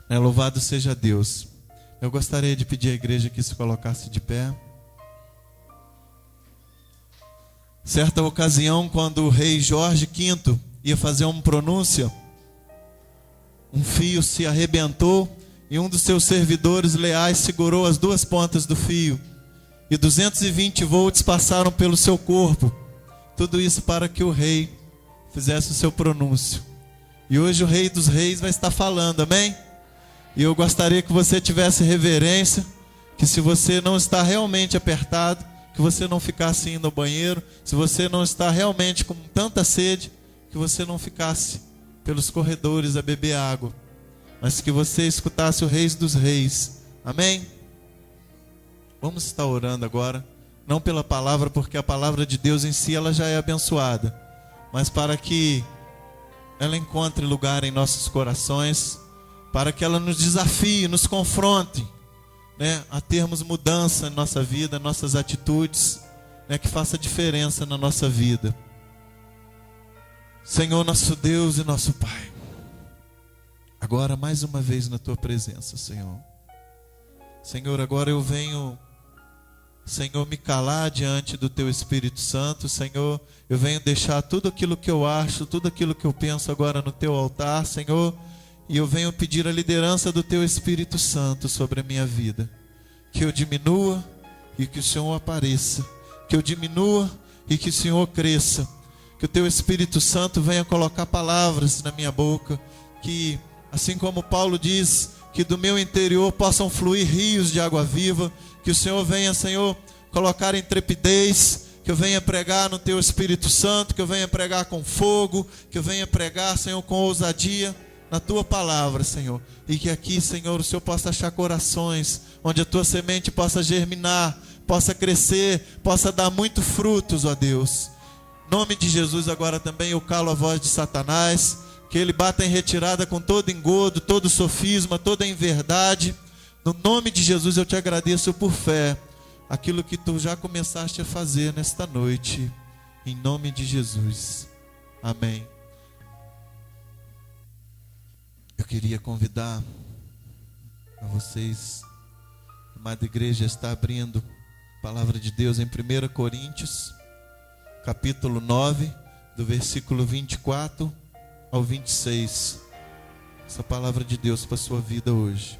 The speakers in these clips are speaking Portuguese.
Louvado seja Deus. Eu gostaria de pedir à igreja que se colocasse de pé. Certa ocasião, quando o rei Jorge V ia fazer uma pronúncia, um fio se arrebentou e um dos seus servidores leais segurou as duas pontas do fio e 220 volts passaram pelo seu corpo. Tudo isso para que o rei fizesse o seu pronúncio. E hoje o Rei dos Reis vai estar falando, amém? E eu gostaria que você tivesse reverência, que se você não está realmente apertado, que você não ficasse indo ao banheiro, se você não está realmente com tanta sede, que você não ficasse pelos corredores a beber água, mas que você escutasse o Rei dos Reis, amém? Vamos estar orando agora, não pela palavra, porque a palavra de Deus em si ela já é abençoada, mas para que ela encontre lugar em nossos corações, para que ela nos desafie, nos confronte, a termos mudança em nossa vida, nossas atitudes, que faça diferença na nossa vida. Senhor, nosso Deus e nosso Pai, agora mais uma vez na Tua presença, Senhor. Senhor, agora eu venho, Senhor, me calar diante do Teu Espírito Santo. Senhor, eu venho deixar tudo aquilo que eu acho, tudo aquilo que eu penso agora no Teu altar, Senhor. E eu venho pedir a liderança do Teu Espírito Santo sobre a minha vida. Que eu diminua e que o Senhor apareça. Que eu diminua e que o Senhor cresça. Que o Teu Espírito Santo venha colocar palavras na minha boca. Que, assim como Paulo diz, que do meu interior possam fluir rios de água viva. Que o Senhor venha, Senhor, colocar intrepidez. Que eu venha pregar no Teu Espírito Santo. Que eu venha pregar com fogo. Que eu venha pregar, Senhor, com ousadia na Tua palavra, Senhor. E que aqui, Senhor, o Senhor possa achar corações onde a Tua semente possa germinar, possa crescer, possa dar muito frutos, ó Deus. Em nome de Jesus, agora também eu calo a voz de Satanás, que ele bata em retirada com todo engodo, todo sofisma, toda inverdade. No nome de Jesus eu te agradeço por fé, aquilo que Tu já começaste a fazer nesta noite, em nome de Jesus, amém. Eu queria convidar a vocês, a amada igreja está abrindo a palavra de Deus em 1 Coríntios, capítulo 9, do versículo 24 ao 26. Essa palavra de Deus para a sua vida hoje.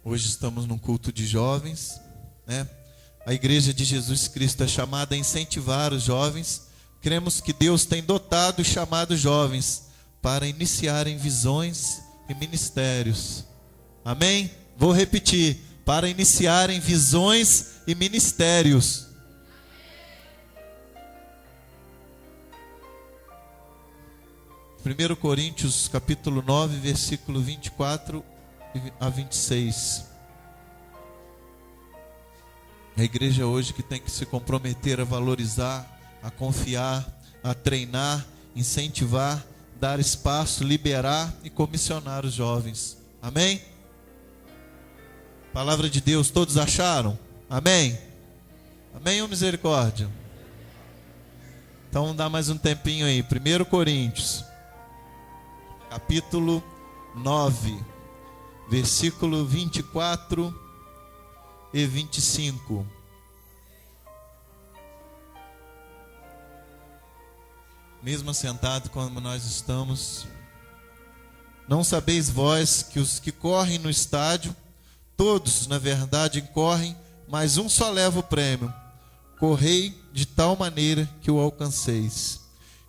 Hoje estamos num culto de jovens, A igreja de Jesus Cristo é chamada a incentivar os jovens. Cremos que Deus tem dotado e chamado jovens para iniciarem visões e ministérios. Amém? Vou repetir. Para iniciarem visões e ministérios. Primeiro Coríntios capítulo 9, versículo 24 a 26. A igreja hoje que tem que se comprometer a valorizar, a confiar, a treinar, incentivar, dar espaço, liberar e comissionar os jovens. Amém? Palavra de Deus, todos acharam? Amém? Amém ou misericórdia? Então vamos dar mais um tempinho aí. 1 Coríntios, capítulo 9, versículo 24 e 25. Mesmo assentado como nós estamos, não sabeis vós que os que correm no estádio, todos na verdade correm, mas um só leva o prêmio. Correi de tal maneira que o alcanceis.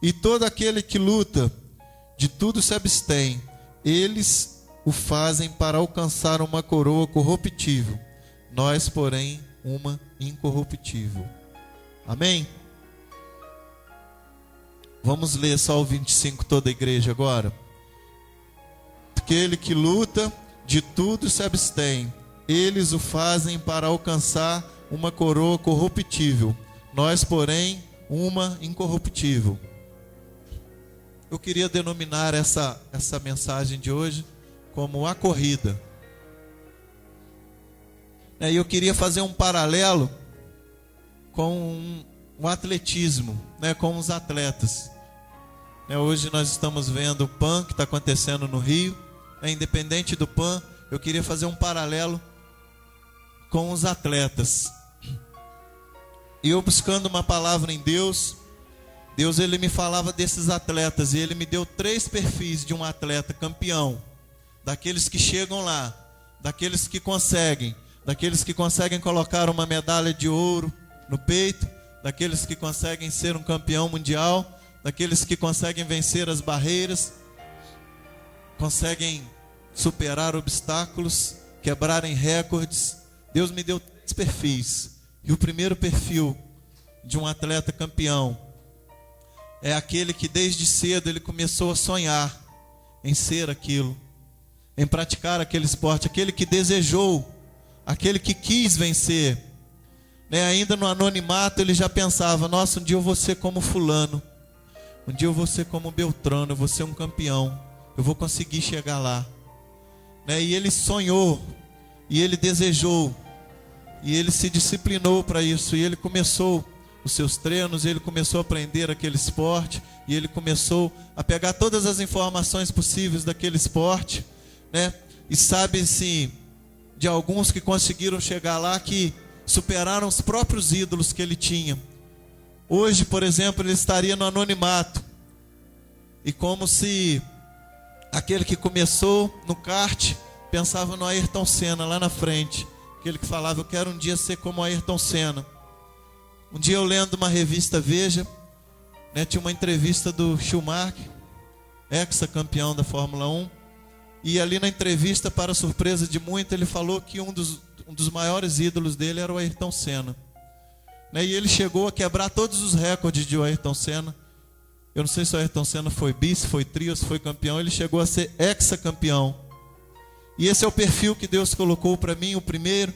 E todo aquele que luta, de tudo se abstém. Eles o fazem para alcançar uma coroa corruptível. Nós, porém, uma incorruptível. Amém? Vamos ler só o 25, toda a igreja agora. Aquele que luta, de tudo se abstém. Eles o fazem para alcançar uma coroa corruptível. Nós, porém, uma incorruptível. Eu queria denominar essa mensagem de hoje como a corrida. E eu queria fazer um paralelo com o atletismo, com os atletas. Hoje nós estamos vendo o PAN que está acontecendo no Rio. Independente do PAN, eu queria fazer um paralelo com os atletas. E eu buscando uma palavra em Deus, ele me falava desses atletas e ele me deu 3 perfis de um atleta campeão. Daqueles que chegam lá, daqueles que conseguem colocar uma medalha de ouro no peito, daqueles que conseguem ser um campeão mundial, daqueles que conseguem vencer as barreiras, conseguem superar obstáculos, quebrarem recordes. Deus me deu 3 perfis. E o primeiro perfil de um atleta campeão é aquele que desde cedo ele começou a sonhar em ser aquilo, em praticar aquele esporte, aquele que desejou, aquele que quis vencer. Ainda no anonimato ele já pensava: nossa, um dia eu vou ser como fulano, um dia eu vou ser como Beltrano, eu vou ser um campeão, eu vou conseguir chegar lá. E ele sonhou, e ele desejou, e ele se disciplinou para isso, e ele começou os seus treinos, ele começou a aprender aquele esporte, e ele começou a pegar todas as informações possíveis daquele esporte, e sabe-se de alguns que conseguiram chegar lá, que superaram os próprios ídolos que ele tinha. Hoje, por exemplo, ele estaria no anonimato, e como se aquele que começou no kart pensava no Ayrton Senna lá na frente, aquele que falava: eu quero um dia ser como Ayrton Senna. Um dia eu lendo uma revista Veja, tinha uma entrevista do Schumacher, ex-campeão da Fórmula 1, e ali na entrevista, para surpresa de muito, ele falou que um dos maiores ídolos dele era o Ayrton Senna. E ele chegou a quebrar todos os recordes de Ayrton Senna. Eu não sei se o Ayrton Senna foi bi, se foi trio, se foi campeão. Ele chegou a ser ex-campeão. E esse é o perfil que Deus colocou para mim, o primeiro,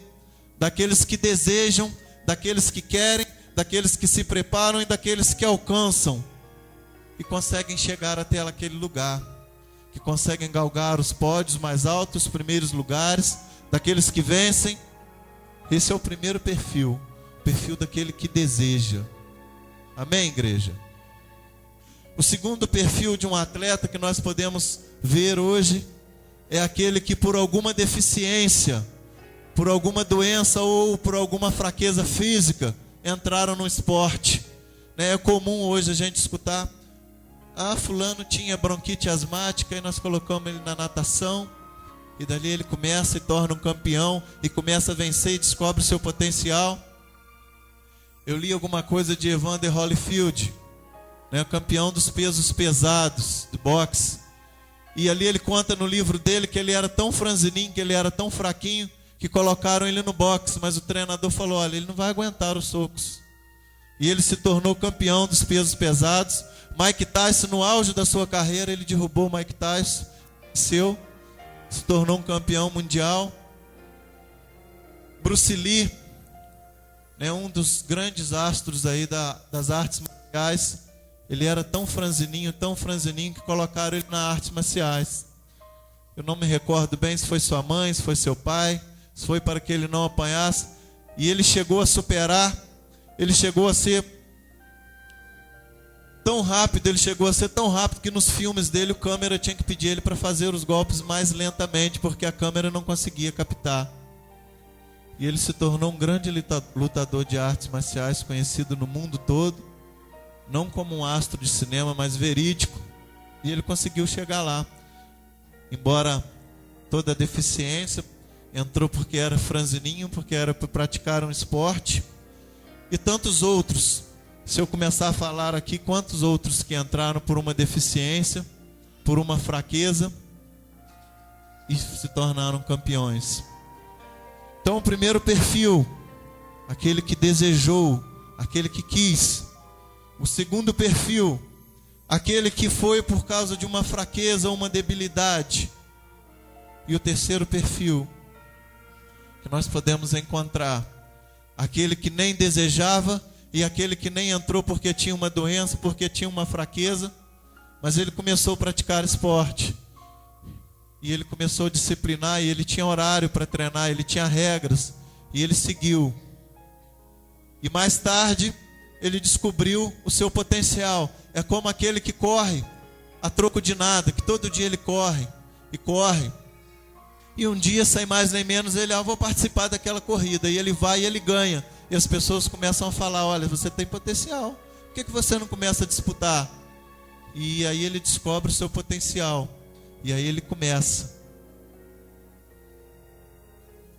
daqueles que desejam, daqueles que querem, daqueles que se preparam e daqueles que alcançam e conseguem chegar até aquele lugar, que conseguem galgar os pódios mais altos, os primeiros lugares, daqueles que vencem. Esse é o primeiro perfil, o perfil daquele que deseja. Amém, igreja? O segundo perfil de um atleta que nós podemos ver hoje é aquele que, por alguma deficiência, por alguma doença ou por alguma fraqueza física, entraram no esporte. É comum hoje a gente escutar: fulano tinha bronquite asmática e nós colocamos ele na natação, e dali ele começa e torna um campeão, e começa a vencer e descobre o seu potencial. Eu li alguma coisa de Evander Holyfield, campeão dos pesos pesados, do boxe. E ali ele conta no livro dele que ele era tão franzininho, que ele era tão fraquinho, que colocaram ele no boxe, mas o treinador falou: olha, ele não vai aguentar os socos. E ele se tornou campeão dos pesos pesados. Mike Tyson, no auge da sua carreira, ele derrubou o Mike Tyson, se tornou um campeão mundial. Bruce Lee, um dos grandes astros aí das artes marciais, ele era tão franzininho, que colocaram ele nas artes marciais. Eu não me recordo bem se foi sua mãe, se foi seu pai, se foi para que ele não apanhasse. E ele chegou a superar, ele chegou a ser tão rápido, que nos filmes dele o câmera tinha que pedir ele para fazer os golpes mais lentamente, porque a câmera não conseguia captar. E ele se tornou um grande lutador de artes marciais, conhecido no mundo todo, não como um astro de cinema, mas verídico. E ele conseguiu chegar lá. Embora toda a deficiência, entrou porque era franzininho, porque era para praticar um esporte. E tantos outros. Se eu começar a falar aqui, quantos outros que entraram por uma deficiência, por uma fraqueza, e se tornaram campeões. Então o primeiro perfil, aquele que desejou, aquele que quis. O segundo perfil, aquele que foi por causa de uma fraqueza ou uma debilidade. E o terceiro perfil, que nós podemos encontrar, aquele que nem desejava e aquele que nem entrou porque tinha uma doença, porque tinha uma fraqueza, mas ele começou a praticar esporte. E ele começou a disciplinar, e ele tinha horário para treinar, ele tinha regras, e ele seguiu. E mais tarde, ele descobriu o seu potencial. É como aquele que corre a troco de nada, que todo dia ele corre e corre. E um dia, sem mais nem menos, ele, vou participar daquela corrida. E ele vai e ele ganha. E as pessoas começam a falar, olha, você tem potencial. Por que você não começa a disputar? E aí ele descobre o seu potencial. E aí ele começa.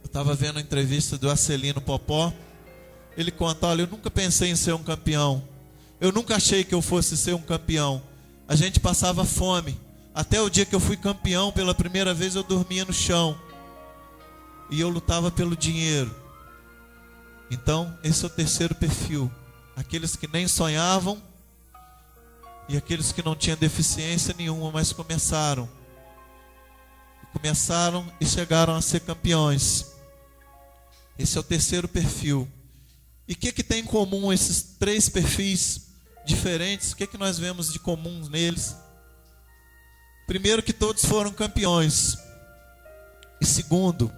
Eu estava vendo a entrevista do Arcelino Popó. Ele conta, olha, eu nunca pensei em ser um campeão. Eu nunca achei que eu fosse ser um campeão. A gente passava fome. Até o dia que eu fui campeão, pela primeira vez eu dormia no chão. E eu lutava pelo dinheiro. Então, esse é o terceiro perfil. Aqueles que nem sonhavam e aqueles que não tinham deficiência nenhuma, mas começaram e chegaram a ser campeões. Esse é o terceiro perfil. E o que tem em comum esses três perfis diferentes? O que nós vemos de comum neles? Primeiro, que todos foram campeões. E segundo,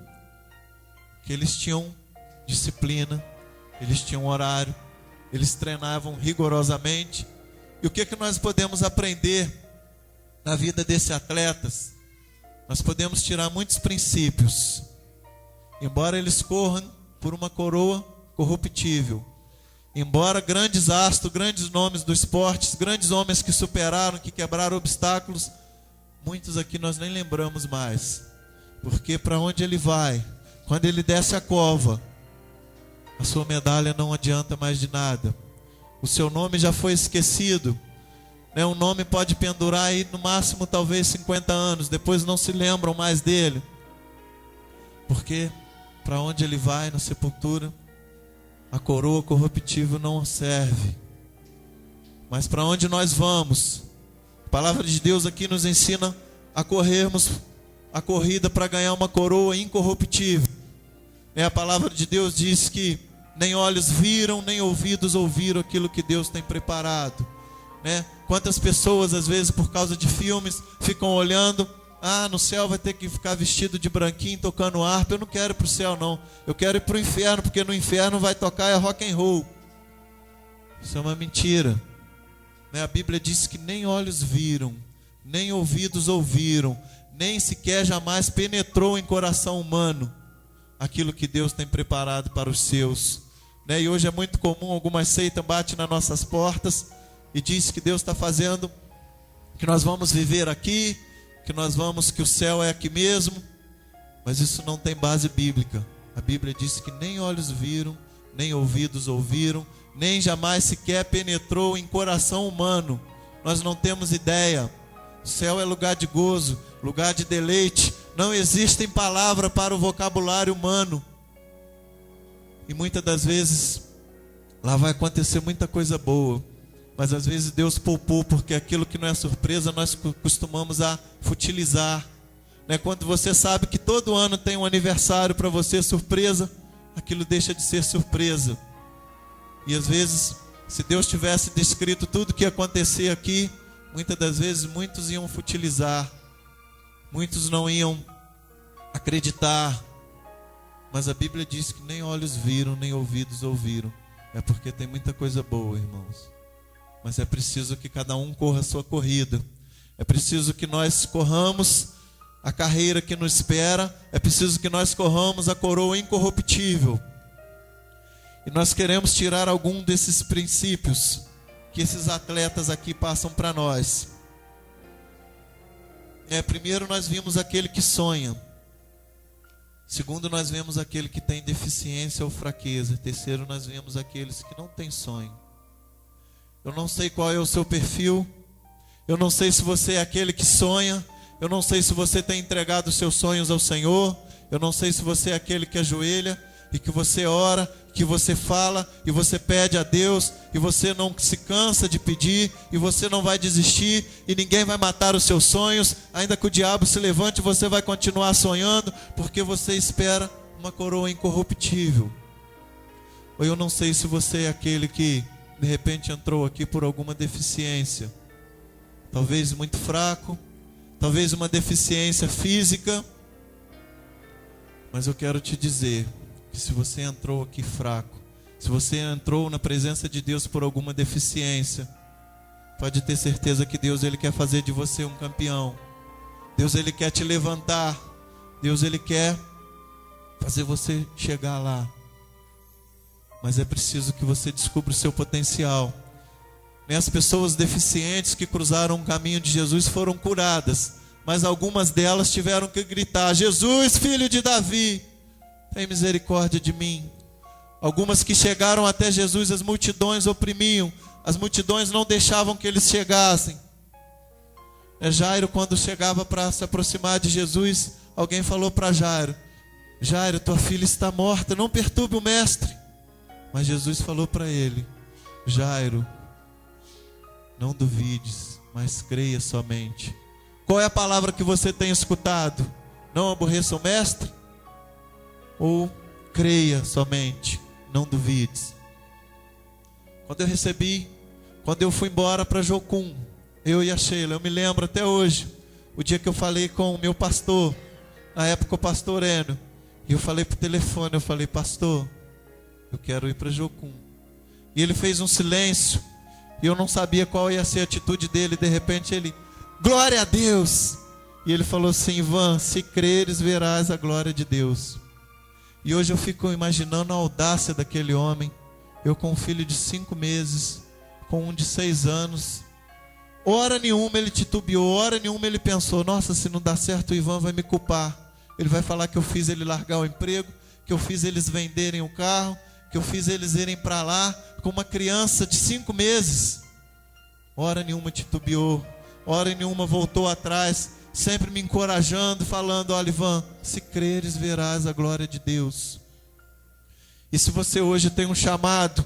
que eles tinham disciplina, eles tinham horário, eles treinavam rigorosamente. E o que nós podemos aprender na vida desses atletas? Nós podemos tirar muitos princípios. Embora eles corram por uma coroa corruptível, embora grandes astros, grandes nomes do esporte, grandes homens que superaram, que quebraram obstáculos, muitos aqui nós nem lembramos mais. Porque para onde ele vai, quando ele desce a cova, a sua medalha não adianta mais de nada. O seu nome já foi esquecido. Um nome pode pendurar aí no máximo talvez 50 anos. Depois não se lembram mais dele. Porque para onde ele vai na sepultura, a coroa corruptível não serve. Mas para onde nós vamos? A palavra de Deus aqui nos ensina a corrermos a corrida para ganhar uma coroa incorruptível. A palavra de Deus diz que nem olhos viram, nem ouvidos ouviram aquilo que Deus tem preparado. Quantas pessoas, às vezes, por causa de filmes, ficam olhando, no céu vai ter que ficar vestido de branquinho, tocando harpa. Eu não quero ir para o céu, não. Eu quero ir para o inferno, porque no inferno vai tocar rock and roll. Isso é uma mentira. A Bíblia diz que nem olhos viram, nem ouvidos ouviram, nem sequer jamais penetrou em coração humano aquilo que Deus tem preparado para os seus. E hoje é muito comum, algumas seitas batem nas nossas portas e diz que Deus está fazendo, que nós vamos viver aqui, que o céu é aqui mesmo. Mas isso não tem base bíblica. A Bíblia diz que nem olhos viram, nem ouvidos ouviram, nem jamais sequer penetrou em coração humano. Nós não temos ideia. O céu é lugar de gozo, lugar de deleite. Não existem palavras para o vocabulário humano. E muitas das vezes lá vai acontecer muita coisa boa, mas às vezes Deus poupou, porque aquilo que não é surpresa nós costumamos a futilizar. Quando você sabe que todo ano tem um aniversário para você surpresa, aquilo deixa de ser surpresa. E às vezes, se Deus tivesse descrito tudo o que ia acontecer aqui, muitas das vezes muitos iam futilizar, muitos não iam acreditar. Mas a Bíblia diz que nem olhos viram, nem ouvidos ouviram. É porque tem muita coisa boa, irmãos. Mas é preciso que cada um corra a sua corrida. É preciso que nós corramos a carreira que nos espera. É preciso que nós corramos a coroa incorruptível. E nós queremos tirar algum desses princípios que esses atletas aqui passam para nós. Primeiro nós vimos aquele que sonha. Segundo, nós vemos aquele que tem deficiência ou fraqueza. Terceiro, nós vemos aqueles que não têm sonho. Eu não sei qual é o seu perfil. Eu não sei se você é aquele que sonha. Eu não sei se você tem entregado os seus sonhos ao Senhor. Eu não sei se você é aquele que ajoelha e que você ora, que você fala e você pede a Deus, e você não se cansa de pedir, e você não vai desistir, e ninguém vai matar os seus sonhos. Ainda que o diabo se levante, você vai continuar sonhando, porque você espera uma coroa incorruptível. Ou eu não sei se você é aquele que de repente entrou aqui por alguma deficiência, talvez muito fraco, talvez uma deficiência física. Mas eu quero te dizer que se você entrou aqui fraco, se você entrou na presença de Deus por alguma deficiência, pode ter certeza que Deus, Ele quer fazer de você um campeão. Deus, Ele quer te levantar. Deus, Ele quer fazer você chegar lá. Mas é preciso que você descubra o seu potencial. As pessoas deficientes que cruzaram o caminho de Jesus foram curadas, mas algumas delas tiveram que gritar: Jesus, filho de Davi, tem misericórdia de mim. Algumas que chegaram até Jesus, as multidões oprimiam, as multidões não deixavam que eles chegassem. Jairo, quando chegava para se aproximar de Jesus, alguém falou para Jairo: Jairo, tua filha está morta, não perturbe o mestre. Mas Jesus falou para ele: Jairo, não duvides, mas creia somente. Qual é a palavra que você tem escutado? Não aborreça o mestre? Ou creia somente, não duvides? Quando eu fui embora para Jocum, eu e a Sheila, eu me lembro até hoje, o dia que eu falei com o meu pastor, na época o pastor Enio, e eu falei por telefone, eu falei: pastor, eu quero ir para Jocum. E ele fez um silêncio, e eu não sabia qual ia ser a atitude dele. De repente ele: glória a Deus. E ele falou assim: Ivan, se creres verás a glória de Deus. E hoje eu fico imaginando a audácia daquele homem. Eu com um filho de 5 meses, com um de 6 anos. Hora nenhuma ele titubeou, hora nenhuma ele pensou: nossa, se não dá certo o Ivan vai me culpar. Ele vai falar que eu fiz ele largar o emprego, que eu fiz eles venderem o carro, que eu fiz eles irem para lá com uma criança de 5 meses. Hora nenhuma titubeou, hora nenhuma voltou atrás, sempre me encorajando, falando: olha, Ivan, se creres verás a glória de Deus. E se você hoje tem um chamado,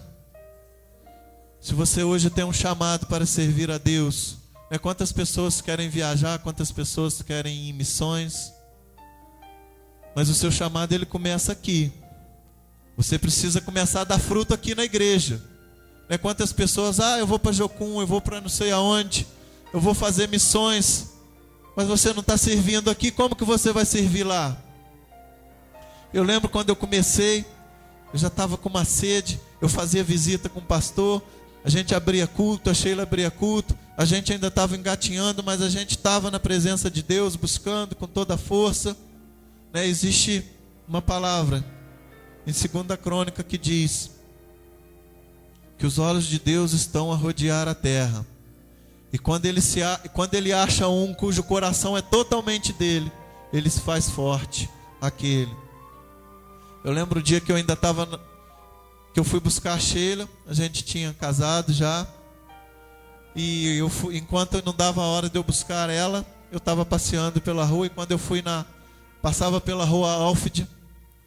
para servir a Deus, quantas pessoas querem viajar, quantas pessoas querem ir em missões, mas o seu chamado, ele começa aqui. Você precisa começar a dar fruto aqui na igreja. Quantas pessoas: eu vou para Jocum, eu vou para não sei aonde, eu vou fazer missões, mas você não está servindo aqui, como que você vai servir lá? Eu lembro quando eu comecei, eu já estava com uma sede, eu fazia visita com o pastor, a gente abria culto, a Sheila abria culto, a gente ainda estava engatinhando, mas a gente estava na presença de Deus, buscando com toda a força. Existe uma palavra em 2 Crônica que diz que os olhos de Deus estão a rodear a terra, e quando ele acha um cujo coração é totalmente dele, ele se faz forte aquele. Eu lembro o dia que eu ainda estava, que eu fui buscar a Sheila, a gente tinha casado já, e enquanto não dava a hora de eu buscar ela, eu estava passeando pela rua, e quando eu passava pela rua Alfred,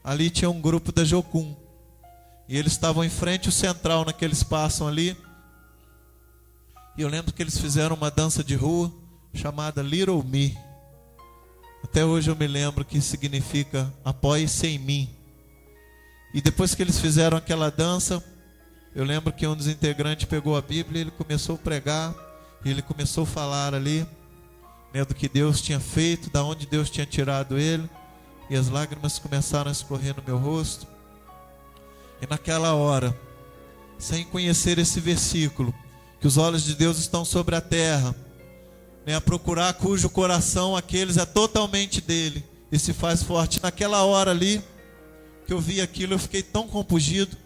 ali tinha um grupo da Jocum, e eles estavam em frente ao central, naquele espaço ali, e eu lembro que eles fizeram uma dança de rua, chamada Little Me. Até hoje eu me lembro que significa apoie-se em mim. E depois que eles fizeram aquela dança, eu lembro que um dos integrantes pegou a Bíblia e ele começou a pregar, e ele começou a falar ali, do que Deus tinha feito, da onde Deus tinha tirado ele, e as lágrimas começaram a escorrer no meu rosto. E naquela hora, sem conhecer esse versículo, que os olhos de Deus estão sobre a terra, a procurar cujo coração aqueles é totalmente dele, e se faz forte. Naquela hora ali, que eu vi aquilo, eu fiquei tão compungido,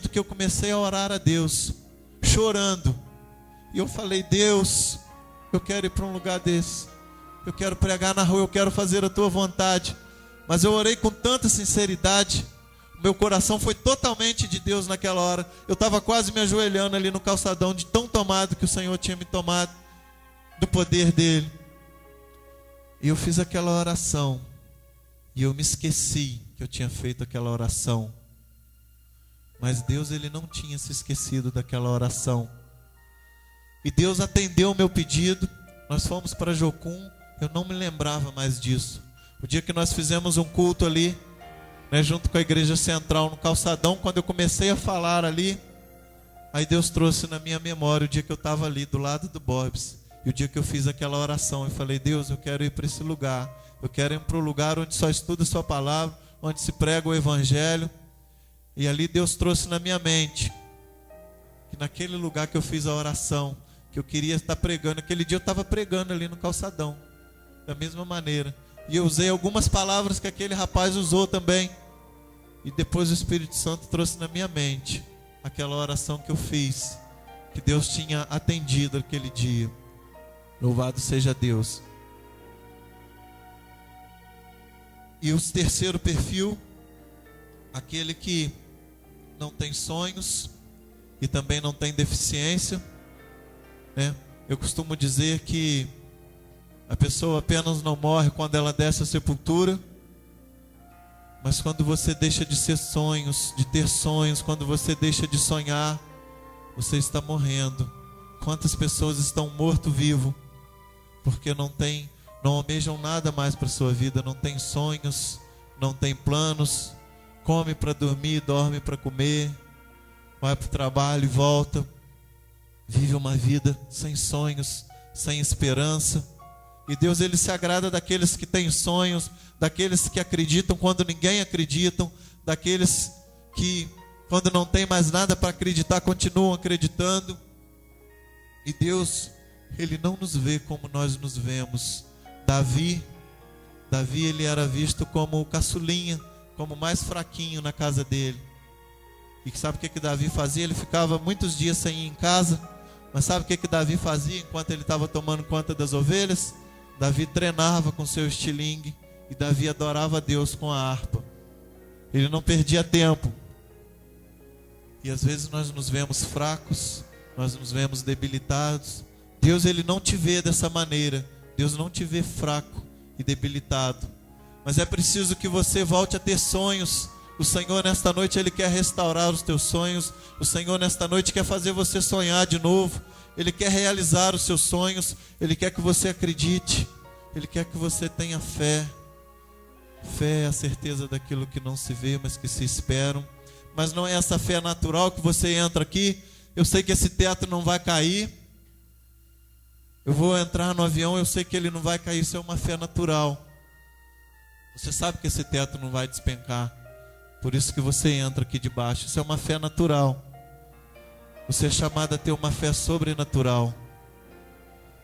que eu comecei a orar a Deus, chorando. E eu falei: Deus, eu quero ir para um lugar desse, eu quero pregar na rua, eu quero fazer a tua vontade. Mas eu orei com tanta sinceridade, meu coração foi totalmente de Deus naquela hora. Eu estava quase me ajoelhando ali no calçadão, de tão tomado que o Senhor tinha me tomado do poder dele. E eu fiz aquela oração, e eu me esqueci que eu tinha feito aquela oração. Mas Deus, ele não tinha se esquecido daquela oração. E Deus atendeu o meu pedido. Nós fomos para Jocum, eu não me lembrava mais disso. O dia que nós fizemos um culto ali, junto com a igreja central no calçadão, quando eu comecei a falar ali, aí Deus trouxe na minha memória o dia que eu estava ali do lado do Bob's, e o dia que eu fiz aquela oração. Eu falei: Deus, eu quero ir para esse lugar, eu quero ir para o lugar onde só estuda a sua palavra, onde se prega o evangelho. E ali Deus trouxe na minha mente que naquele lugar que eu fiz a oração, que eu queria estar pregando, aquele dia eu estava pregando ali no calçadão, da mesma maneira. E eu usei algumas palavras que aquele rapaz usou também. E depois o Espírito Santo trouxe na minha mente aquela oração que eu fiz, que Deus tinha atendido aquele dia. Louvado seja Deus. E o terceiro perfil, aquele que não tem sonhos e também não tem deficiência, né? Eu costumo dizer que a pessoa apenas não morre quando ela desce à sepultura, mas quando você deixa de ter sonhos, quando você deixa de sonhar, você está morrendo. Quantas pessoas estão morto-vivo porque não almejam nada mais para a sua vida, não tem sonhos, não tem planos, come para dormir, dorme para comer, vai para o trabalho e volta, vive uma vida sem sonhos, sem esperança. E Deus, Ele se agrada daqueles que têm sonhos, daqueles que acreditam quando ninguém acredita, daqueles que, quando não tem mais nada para acreditar, continuam acreditando. E Deus, Ele não nos vê como nós nos vemos. Davi, ele era visto como o caçulinha, como o mais fraquinho na casa dele. E sabe o que Davi fazia? Ele ficava muitos dias sem ir em casa. Mas sabe o que Davi fazia enquanto ele estava tomando conta das ovelhas? Davi treinava com seu estilingue. E Davi adorava a Deus com a harpa. Ele não perdia tempo. E às vezes nós nos vemos fracos, nós nos vemos debilitados. Deus, Ele não te vê dessa maneira. Deus não te vê fraco e debilitado. Mas é preciso que você volte a ter sonhos. O Senhor nesta noite, Ele quer restaurar os teus sonhos. O Senhor nesta noite quer fazer você sonhar de novo. Ele quer realizar os seus sonhos. Ele quer que você acredite. Ele quer que você tenha fé. Fé é a certeza daquilo que não se vê, mas que se esperam. Mas não é essa fé natural que você entra aqui. Eu sei que esse teto não vai cair. Eu vou entrar no avião, eu sei que ele não vai cair. Isso é uma fé natural. Você sabe que esse teto não vai despencar. Por isso que você entra aqui debaixo. Isso é uma fé natural. Você é chamado a ter uma fé sobrenatural.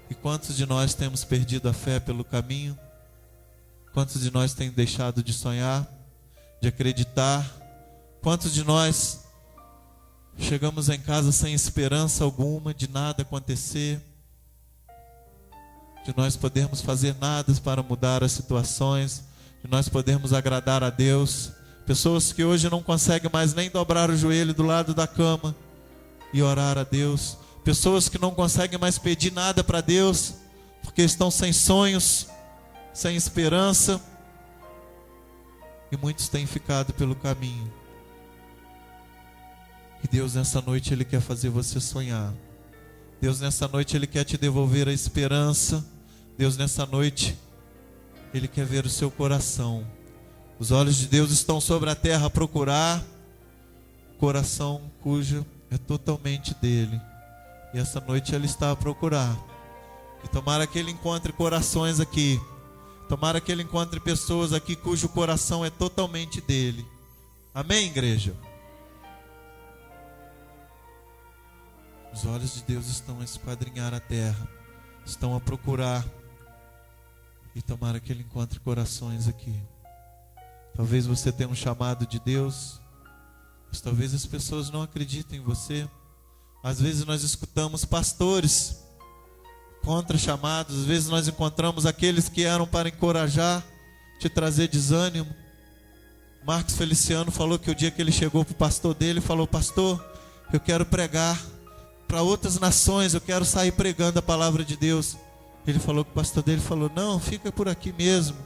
E quantos de nós temos perdido a fé pelo caminho? Quantos de nós têm deixado de sonhar, de acreditar? Quantos de nós chegamos em casa sem esperança alguma de nada acontecer? De nós podermos fazer nada para mudar as situações, de nós podermos agradar a Deus. Pessoas que hoje não conseguem mais nem dobrar o joelho do lado da cama e orar a Deus. Pessoas que não conseguem mais pedir nada para Deus, porque estão sem sonhos, sem esperança. E muitos têm ficado pelo caminho. E Deus nessa noite, Ele quer fazer você sonhar. Deus nessa noite, Ele quer te devolver a esperança. Deus nessa noite, Ele quer ver o seu coração. Os olhos de Deus estão sobre a terra a procurar coração cujo é totalmente dele. E essa noite Ele está a procurar. E tomara que Ele encontre corações aqui. Tomara que Ele encontre pessoas aqui cujo coração é totalmente dele. Amém, igreja? Os olhos de Deus estão a esquadrinhar a terra, estão a procurar. E tomara que Ele encontre corações aqui. Talvez você tenha um chamado de Deus, mas talvez as pessoas não acreditem em você. Às vezes nós escutamos pastores contra chamados, às vezes nós encontramos aqueles que eram para encorajar, te trazer desânimo. Marcos Feliciano falou que o dia que ele chegou para o pastor dele, falou: pastor, eu quero pregar para outras nações, eu quero sair pregando a palavra de Deus. Ele falou que o pastor dele falou: não, fica por aqui mesmo.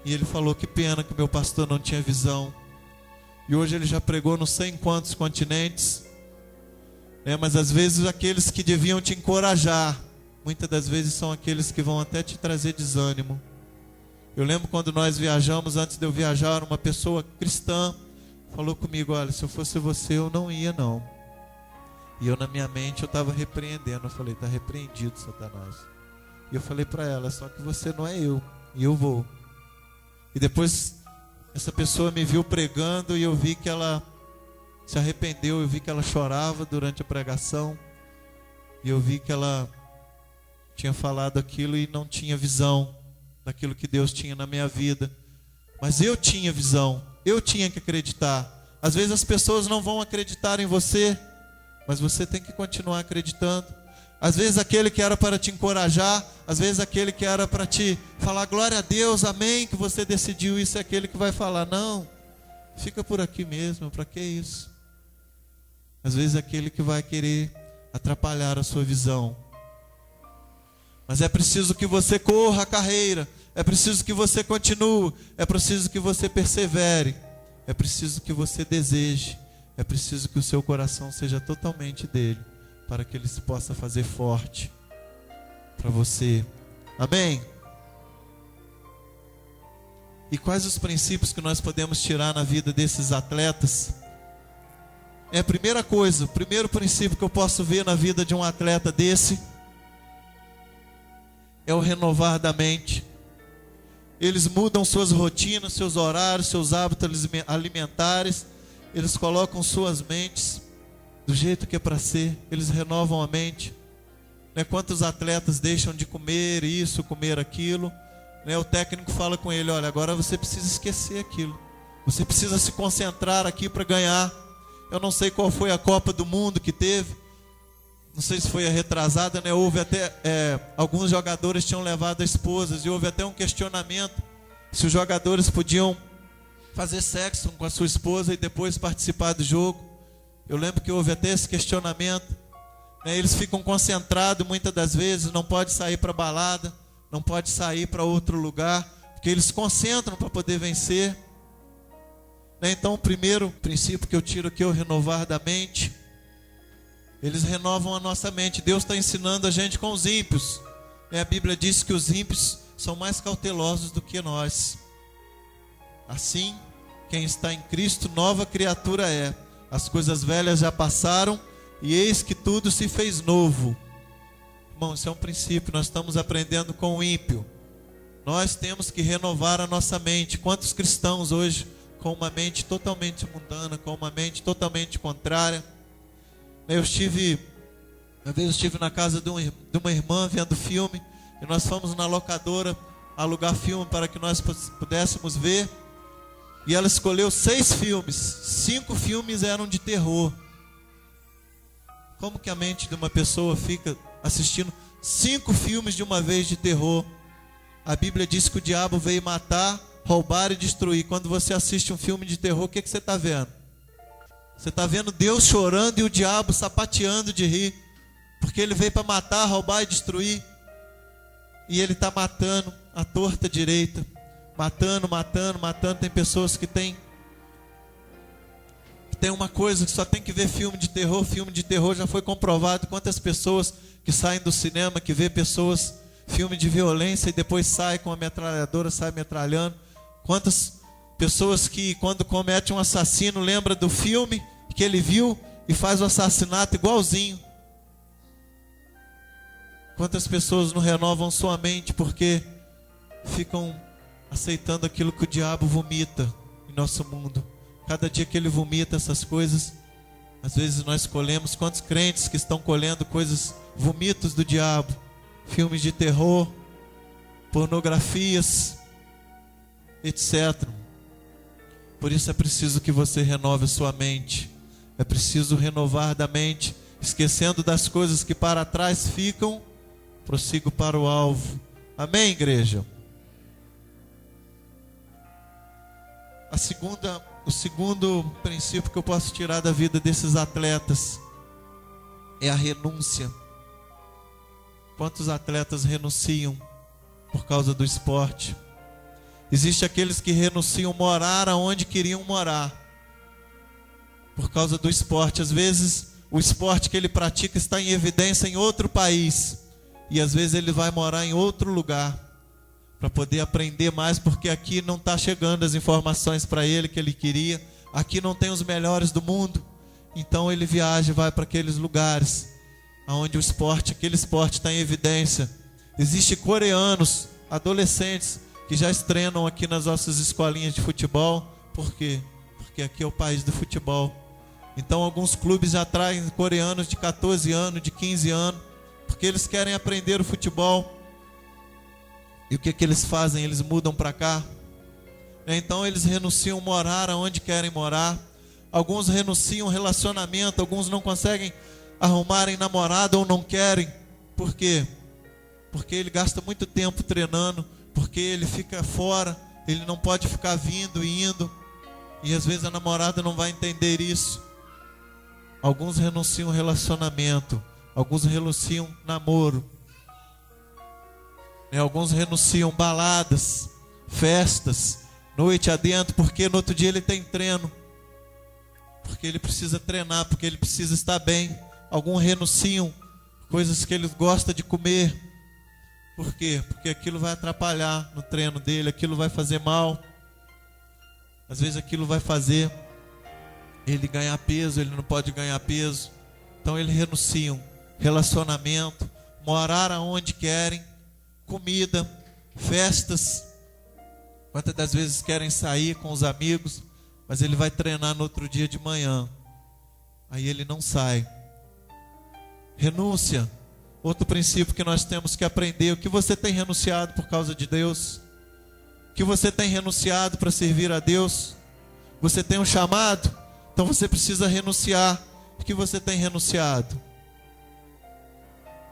E ele falou: que pena que meu pastor não tinha visão. E hoje ele já pregou não sei em quantos continentes. Mas às vezes aqueles que deviam te encorajar, muitas das vezes são aqueles que vão até te trazer desânimo. Eu lembro quando nós viajamos, antes de eu viajar, uma pessoa cristã falou comigo: olha, se eu fosse você eu não ia não. E eu na minha mente eu estava repreendendo. Eu falei: está repreendido, Satanás. E eu falei para ela: só que você não é eu, e eu vou. E depois essa pessoa me viu pregando e eu vi que ela se arrependeu. Eu vi que ela chorava durante a pregação. E eu vi que ela tinha falado aquilo e não tinha visão daquilo que Deus tinha na minha vida. Mas eu tinha visão, eu tinha que acreditar. Às vezes as pessoas não vão acreditar em você, mas você tem que continuar acreditando. Às vezes aquele que era para te encorajar, às vezes aquele que era para te falar glória a Deus, amém, que você decidiu isso, é aquele que vai falar, não, fica por aqui mesmo, para que isso? Às vezes é aquele que vai querer atrapalhar a sua visão. Mas é preciso que você corra a carreira, é preciso que você continue, é preciso que você persevere, é preciso que você deseje, é preciso que o seu coração seja totalmente dele, para que ele se possa fazer forte para você. Amém? E quais os princípios que nós podemos tirar na vida desses atletas? A primeira coisa, o primeiro princípio que eu posso ver na vida de um atleta desse é o renovar da mente. Eles mudam suas rotinas, seus horários, seus hábitos alimentares. Eles colocam suas mentes do jeito que é para ser. Eles renovam a mente. Quantos atletas deixam de comer isso, comer aquilo? O técnico fala com ele, olha, agora você precisa esquecer aquilo. Você precisa se concentrar aqui para ganhar. Eu não sei qual foi a Copa do Mundo que teve. Não sei se foi a retrasada, Houve até, alguns jogadores tinham levado esposas. E houve até um questionamento se os jogadores podiam fazer sexo com a sua esposa e depois participar do jogo. Eu lembro que houve até esse questionamento. Eles ficam concentrados muitas das vezes. Não pode sair para balada, não pode sair para outro lugar, porque eles se concentram para poder vencer. Então o primeiro princípio que eu tiro aqui é o renovar da mente. Eles renovam a nossa mente. Deus está ensinando a gente com os ímpios. A Bíblia diz que os ímpios são mais cautelosos do que nós. Assim, quem está em Cristo, nova criatura é. As coisas velhas já passaram e eis que tudo se fez novo. Irmão, isso é um princípio. Nós estamos aprendendo com o ímpio. Nós temos que renovar a nossa mente. Quantos cristãos hoje com uma mente totalmente mundana, com uma mente totalmente contrária? Uma vez eu estive na casa de uma irmã vendo filme, e nós fomos na locadora alugar filme para que nós pudéssemos ver, e ela escolheu 6 filmes, 5 filmes eram de terror. Como que a mente de uma pessoa fica assistindo 5 filmes de uma vez de terror? A Bíblia diz que o diabo veio matar, roubar e destruir. Quando você assiste um filme de terror, o que você está vendo? Você está vendo Deus chorando e o diabo sapateando de rir, porque ele veio para matar, roubar e destruir. E ele está matando a torta direita, matando. Tem pessoas que tem uma coisa que só tem que ver filme de terror. Filme de terror já foi comprovado. Quantas pessoas que saem do cinema, que vê pessoas, filme de violência, e depois sai com a metralhadora, sai metralhando. Quantas pessoas que quando comete um assassino lembra do filme que ele viu e faz o assassinato igualzinho. Quantas pessoas não renovam sua mente porque ficam aceitando aquilo que o diabo vomita em nosso mundo. Cada dia que ele vomita essas coisas, às vezes nós colhemos. Quantos crentes que estão colhendo coisas, vomitos do diabo, filmes de terror, pornografias, etc. Por isso é preciso que você renove a sua mente. É preciso renovar da mente, esquecendo das coisas que para trás ficam, prossigo para o alvo. Amém, igreja? O segundo princípio que eu posso tirar da vida desses atletas é a renúncia. Quantos atletas renunciam por causa do esporte? Existem aqueles que renunciam morar aonde queriam morar por causa do esporte. Às vezes o esporte que ele pratica está em evidência em outro país, e às vezes ele vai morar em outro lugar para poder aprender mais, porque aqui não está chegando as informações para ele que ele queria. Aqui não tem os melhores do mundo. Então ele viaja e vai para aqueles lugares onde aquele esporte está em evidência. Existem coreanos, adolescentes, que já treinam aqui nas nossas escolinhas de futebol. Por quê? Porque aqui é o país do futebol. Então alguns clubes já atraem coreanos de 14 anos, de 15 anos, porque eles querem aprender o futebol. E o que eles fazem? Eles mudam para cá. Então eles renunciam a morar onde querem morar. Alguns renunciam ao relacionamento, alguns não conseguem arrumarem namorado ou não querem. Por quê? Porque ele gasta muito tempo treinando, porque ele fica fora, ele não pode ficar vindo e indo. E às vezes a namorada não vai entender isso. Alguns renunciam ao relacionamento, alguns renunciam ao namoro. Alguns renunciam baladas, festas, noite adentro, porque no outro dia ele tem treino. Porque ele precisa treinar, porque ele precisa estar bem. Alguns renunciam coisas que ele gosta de comer. Por quê? Porque aquilo vai atrapalhar no treino dele, aquilo vai fazer mal. Às vezes aquilo vai fazer ele ganhar peso, ele não pode ganhar peso. Então eles renunciam. Relacionamento, morar aonde querem, comida, festas. Quantas das vezes querem sair com os amigos, mas ele vai treinar no outro dia de manhã. Aí ele não sai. Renúncia. Outro princípio que nós temos que aprender. O que você tem renunciado por causa de Deus? O que você tem renunciado para servir a Deus? Você tem um chamado? Então você precisa renunciar. O que você tem renunciado?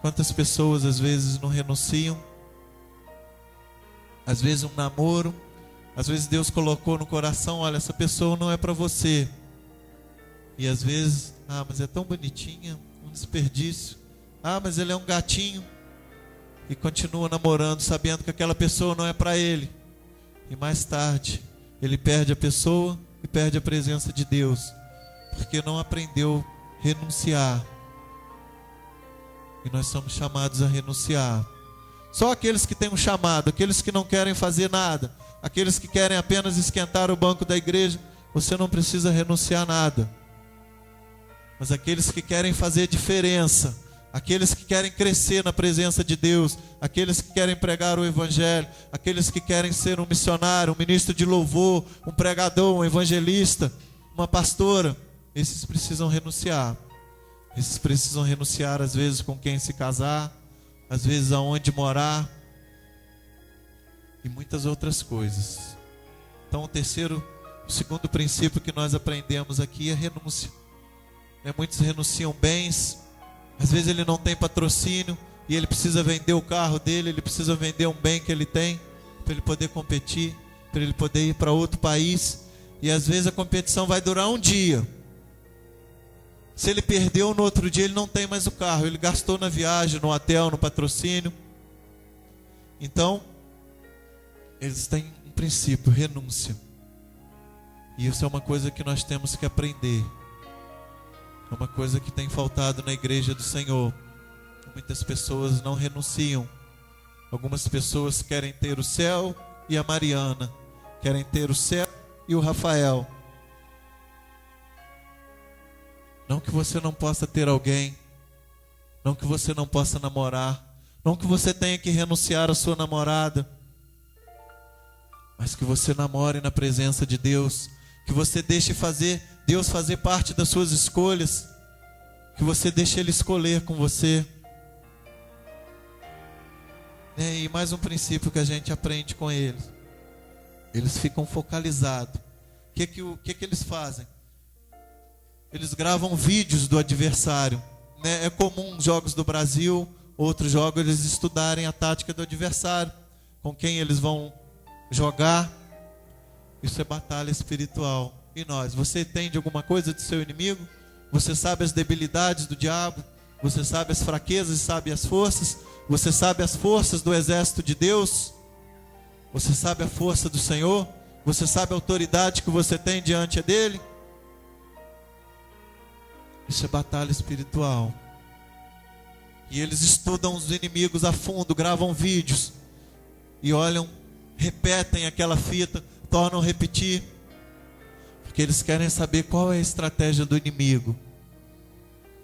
Quantas pessoas às vezes não renunciam? Às vezes um namoro, às vezes Deus colocou no coração, olha, essa pessoa não é para você. E às vezes, mas é tão bonitinha, um desperdício. Mas ele é um gatinho. E continua namorando, sabendo que aquela pessoa não é para ele. E mais tarde, ele perde a pessoa e perde a presença de Deus, porque não aprendeu a renunciar. E nós somos chamados a renunciar. Só aqueles que têm um chamado, aqueles que não querem fazer nada, aqueles que querem apenas esquentar o banco da igreja, você não precisa renunciar a nada. Mas aqueles que querem fazer diferença, aqueles que querem crescer na presença de Deus, aqueles que querem pregar o evangelho, aqueles que querem ser um missionário, um ministro de louvor, um pregador, um evangelista, uma pastora, esses precisam renunciar. Esses precisam renunciar às vezes com quem se casar, às vezes aonde morar e muitas outras coisas. Então o segundo princípio que nós aprendemos aqui é renúncia. Muitos renunciam bens, às vezes ele não tem patrocínio e ele precisa vender o carro dele, ele precisa vender um bem que ele tem para ele poder competir, para ele poder ir para outro país. E às vezes a competição vai durar um dia. Se ele perdeu no outro dia, ele não tem mais o carro. Ele gastou na viagem, no hotel, no patrocínio. Então, eles têm um princípio, renúncia. E isso é uma coisa que nós temos que aprender. É uma coisa que tem faltado na igreja do Senhor. Muitas pessoas não renunciam. Algumas pessoas querem ter o céu e a Mariana. Querem ter o céu e o Rafael. Não que você não possa ter alguém, não que você não possa namorar, não que você tenha que renunciar à sua namorada, mas que você namore na presença de Deus, que você deixe Deus fazer parte das suas escolhas, que você deixe Ele escolher com você. E mais um princípio que a gente aprende com eles. Eles ficam focalizados. O que eles fazem? Eles gravam vídeos do adversário. É comum jogos do Brasil, outros jogos, eles estudarem a tática do adversário, com quem eles vão jogar. Isso é batalha espiritual. E nós? Você entende alguma coisa do seu inimigo? Você sabe as debilidades do diabo? Você sabe as fraquezas e sabe as forças? Você sabe as forças do exército de Deus? Você sabe a força do Senhor? Você sabe a autoridade que você tem diante dele? Isso é batalha espiritual. E eles estudam os inimigos a fundo, gravam vídeos e olham, repetem aquela fita, tornam a repetir, porque eles querem saber qual é a estratégia do inimigo.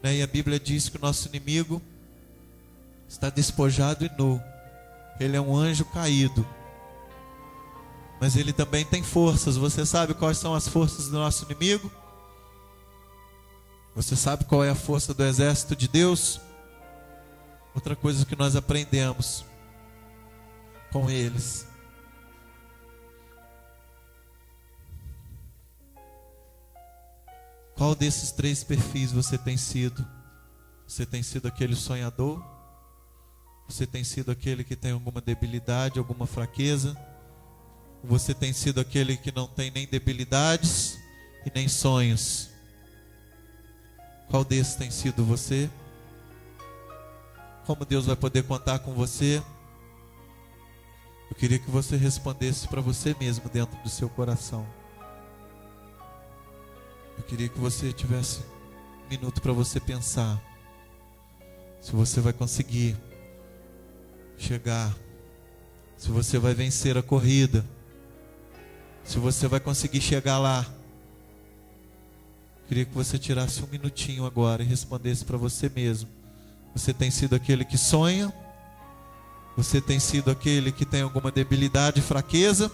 E a Bíblia diz que o nosso inimigo está despojado e nu. Ele é um anjo caído, mas ele também tem forças. Você sabe quais são as forças do nosso inimigo? Você sabe qual é a força do exército de Deus? Outra coisa que nós aprendemos com eles. Qual desses 3 perfis você tem sido? Você tem sido aquele sonhador? Você tem sido aquele que tem alguma debilidade, alguma fraqueza? Ou você tem sido aquele que não tem nem debilidades e nem sonhos? Qual desses tem sido você? Como Deus vai poder contar com você? Eu queria que você respondesse para você mesmo dentro do seu coração. Eu queria que você tivesse um minuto para você pensar se você vai conseguir chegar, se você vai vencer a corrida, se você vai conseguir chegar lá. Eu queria que você tirasse um minutinho agora e respondesse para você mesmo. Você tem sido aquele que sonha? Você tem sido aquele que tem alguma debilidade e fraqueza?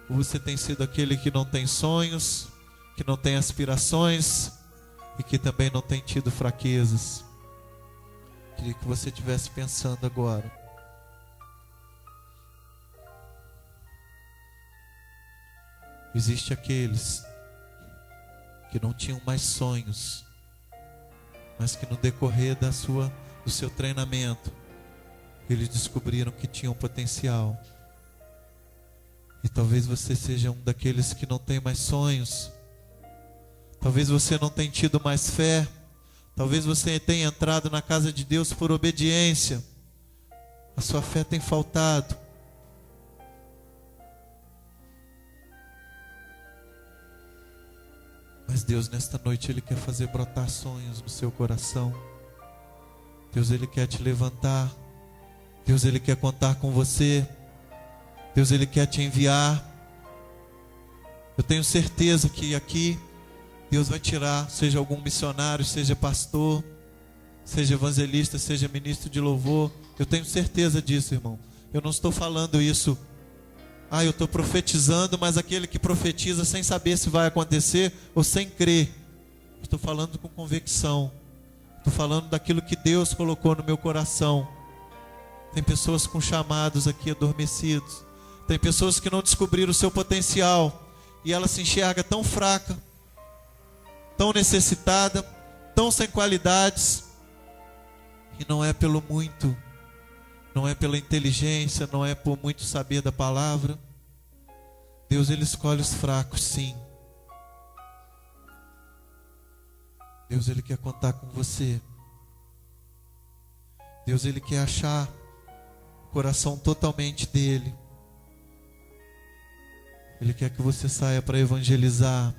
Ou você tem sido aquele que não tem sonhos, que não tem aspirações e que também não tem tido fraquezas? Queria que você estivesse pensando agora. Existem aqueles que não tinham mais sonhos, mas que no decorrer do seu treinamento, eles descobriram que tinham potencial. E talvez você seja um daqueles que não tem mais sonhos. Talvez você não tenha tido mais fé. Talvez você tenha entrado na casa de Deus por obediência. A sua fé tem faltado. Mas Deus, nesta noite, Ele quer fazer brotar sonhos no seu coração. Deus, Ele quer te levantar. Deus, Ele quer contar com você. Deus, Ele quer te enviar. Eu tenho certeza que aqui Deus vai tirar, seja algum missionário, seja pastor, seja evangelista, seja ministro de louvor. Eu tenho certeza disso, irmão. Eu não estou falando isso, eu estou profetizando, mas aquele que profetiza sem saber se vai acontecer ou sem crer. Estou falando com convicção. Estou falando daquilo que Deus colocou no meu coração. Tem pessoas com chamados aqui adormecidos. Tem pessoas que não descobriram o seu potencial. E ela se enxerga tão fraca, tão necessitada, tão sem qualidades. E não é pelo muito, não é pela inteligência, não é por muito saber da palavra. Deus, Ele escolhe os fracos, sim. Deus, Ele quer contar com você. Deus, Ele quer achar o coração totalmente dEle. Ele quer que você saia para evangelizar.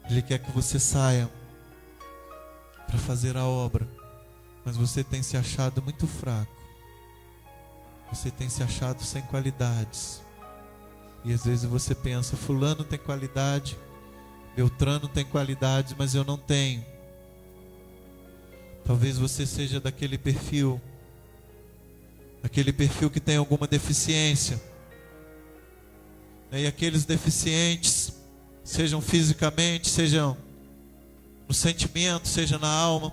Ele quer que você saia para fazer a obra. Mas você tem se achado muito fraco. Você tem se achado sem qualidades. E às vezes você pensa, fulano tem qualidade, Beltrano tem qualidades, mas eu não tenho. Talvez você seja daquele perfil que tem alguma deficiência. E aqueles deficientes, sejam fisicamente, sejam no sentimento, seja na alma,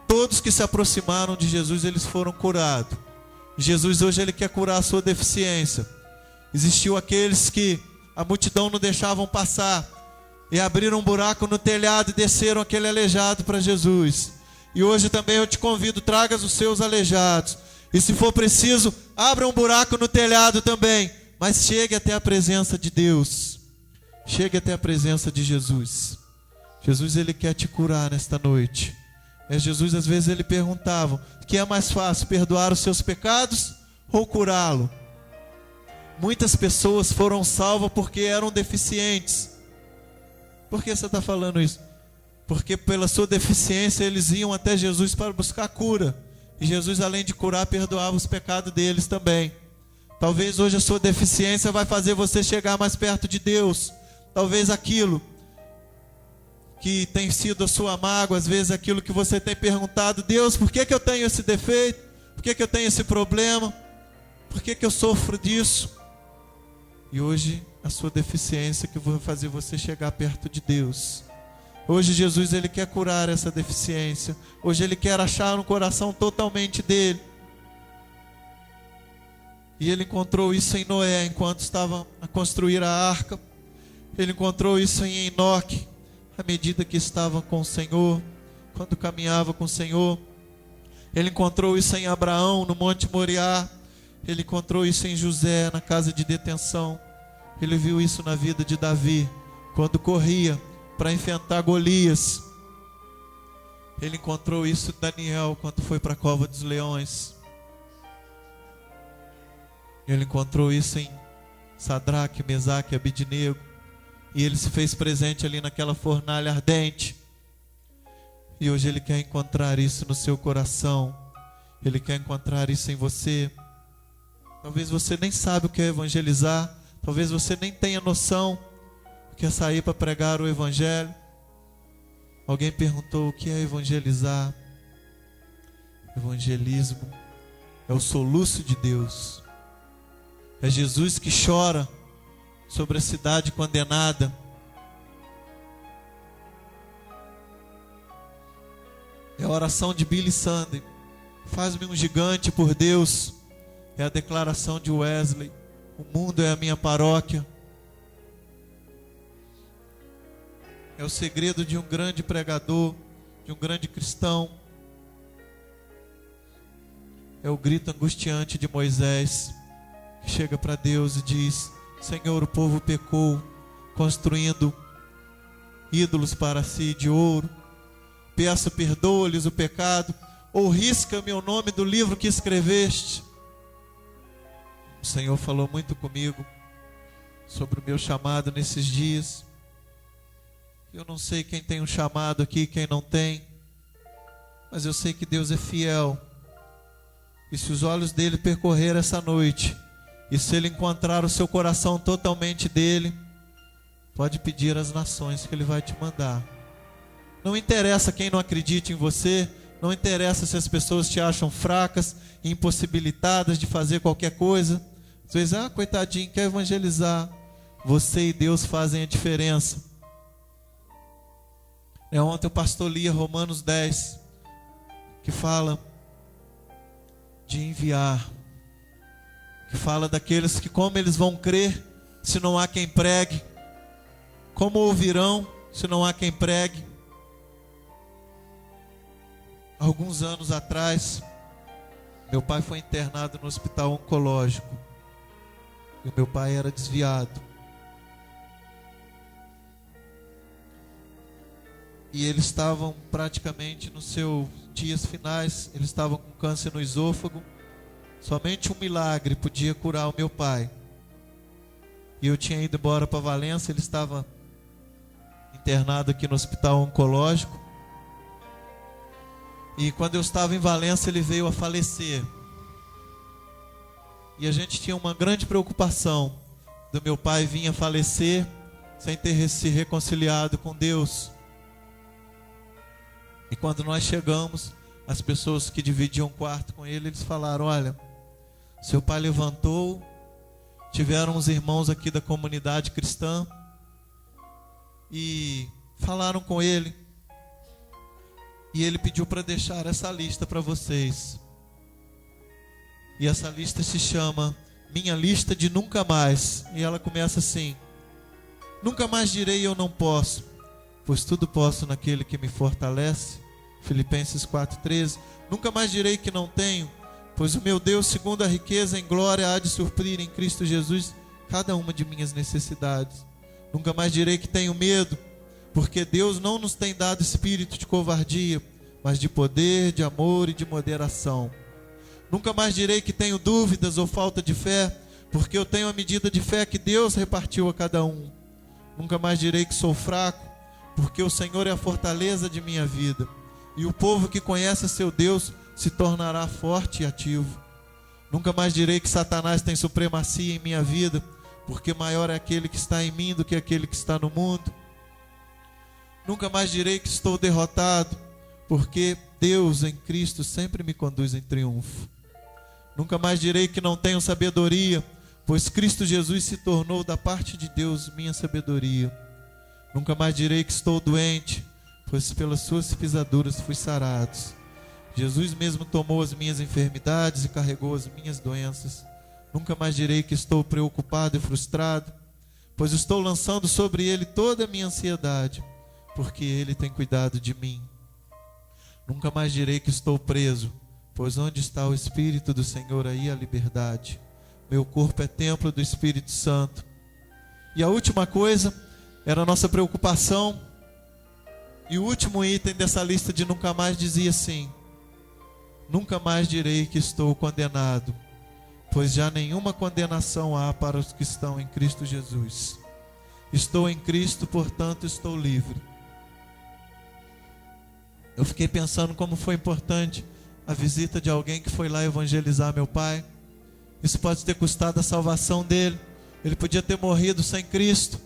todos que se aproximaram de Jesus, eles foram curados. Jesus hoje, Ele quer curar a sua deficiência. Existiu aqueles que a multidão não deixavam passar, e abriram um buraco no telhado e desceram aquele aleijado para Jesus. E hoje também eu te convido, traga os seus aleijados. E se for preciso, abra um buraco no telhado também. Mas chegue até a presença de Deus. Chegue até a presença de Jesus. Jesus, Ele quer te curar nesta noite. Jesus, às vezes, Ele perguntava: o que é mais fácil, perdoar os seus pecados ou curá-lo? Muitas pessoas foram salvas porque eram deficientes. Por que você está falando isso? Porque pela sua deficiência eles iam até Jesus para buscar cura. E Jesus, além de curar, perdoava os pecados deles também. Talvez hoje a sua deficiência vai fazer você chegar mais perto de Deus. Talvez aquilo que tem sido a sua mágoa, às vezes aquilo que você tem perguntado: Deus, por que eu tenho esse defeito? Por que eu tenho esse problema? Por que eu sofro disso? E hoje a sua deficiência que vai fazer você chegar perto de Deus. Hoje Jesus, Ele quer curar essa deficiência. Hoje Ele quer achar um coração totalmente dele. E Ele encontrou isso em Noé, enquanto estava a construir a arca. Ele encontrou isso em Enoque, à medida que estava com o Senhor, quando caminhava com o Senhor. Ele encontrou isso em Abraão, no Monte Moriá. Ele encontrou isso em José, na casa de detenção. Ele viu isso na vida de Davi, quando corria para enfrentar Golias. Ele encontrou isso em Daniel, quando foi para a cova dos leões. Ele encontrou isso em Sadraque, Mesaque e Abidnego. E ele se fez presente ali naquela fornalha ardente. E hoje Ele quer encontrar isso no seu coração. Ele quer encontrar isso em você. Talvez você nem sabe o que é evangelizar. Talvez você nem tenha noção do que é sair para pregar o Evangelho. Alguém perguntou o que é evangelizar. Evangelismo é o soluço de Deus. É Jesus que chora sobre a cidade condenada. É a oração de Billy Sunday. Faz-me um gigante por Deus. É a declaração de Wesley. O mundo é a minha paróquia. É o segredo de um grande pregador, de um grande cristão. É o grito angustiante de Moisés, que chega para Deus e diz: Senhor, o povo pecou, construindo ídolos para si de ouro. Peço, perdoa-lhes o pecado, ou risca-me o nome do livro que escreveste. O Senhor falou muito comigo sobre o meu chamado nesses dias. Eu não sei quem tem um chamado aqui, quem não tem, mas eu sei que Deus é fiel. E se os olhos dele percorrer essa noite, e se ele encontrar o seu coração totalmente dele, pode pedir às nações que ele vai te mandar. Não interessa quem não acredite em você, não interessa se as pessoas te acham fracas, impossibilitadas de fazer qualquer coisa. Às vezes, coitadinho, quer evangelizar. Você e Deus fazem a diferença. Ontem o pastor lia Romanos 10, que fala de enviar, que fala daqueles que, como eles vão crer se não há quem pregue, como ouvirão se não há quem pregue. Alguns anos atrás, meu pai foi internado no hospital oncológico, e o meu pai era desviado. E eles estavam praticamente nos seus dias finais. Eles estavam com câncer no esôfago. Somente um milagre podia curar o meu pai. E eu tinha ido embora para Valência. Ele estava internado aqui no hospital oncológico. E quando eu estava em Valência, ele veio a falecer. E a gente tinha uma grande preocupação do meu pai vir a falecer sem ter se reconciliado com Deus. E quando nós chegamos, as pessoas que dividiam o quarto com ele, eles falaram: olha, seu pai levantou, tiveram uns irmãos aqui da comunidade cristã e falaram com ele, e ele pediu para deixar essa lista para vocês. E essa lista se chama Minha Lista de Nunca Mais. E ela começa assim: nunca mais direi eu não posso, pois tudo posso naquele que me fortalece. Filipenses 4,13. Nunca mais direi que não tenho, pois o meu Deus, segundo a riqueza em glória, há de suprir em Cristo Jesus cada uma de minhas necessidades. Nunca mais direi que tenho medo, porque Deus não nos tem dado espírito de covardia, mas de poder, de amor e de moderação. Nunca mais direi que tenho dúvidas ou falta de fé, porque eu tenho a medida de fé que Deus repartiu a cada um. Nunca mais direi que sou fraco, porque o Senhor é a fortaleza de minha vida. E o povo que conhece seu Deus se tornará forte e ativo. Nunca mais direi que Satanás tem supremacia em minha vida, porque maior é aquele que está em mim do que aquele que está no mundo. Nunca mais direi que estou derrotado, porque Deus em Cristo sempre me conduz em triunfo. Nunca mais direi que não tenho sabedoria, pois Cristo Jesus se tornou da parte de Deus minha sabedoria. Nunca mais direi que estou doente, pois pelas suas pisaduras fui sarado. Jesus mesmo tomou as minhas enfermidades e carregou as minhas doenças. Nunca mais direi que estou preocupado e frustrado, pois estou lançando sobre Ele toda a minha ansiedade, porque Ele tem cuidado de mim. Nunca mais direi que estou preso, pois onde está o Espírito do Senhor, aí a liberdade. Meu corpo é templo do Espírito Santo. E a última coisa era a nossa preocupação. E o último item dessa lista de nunca mais dizia assim: nunca mais direi que estou condenado, pois já nenhuma condenação há para os que estão em Cristo Jesus. Estou em Cristo, portanto estou livre. Eu fiquei pensando como foi importante a visita de alguém que foi lá evangelizar meu pai. Isso pode ter custado a salvação dele. Ele podia ter morrido sem Cristo.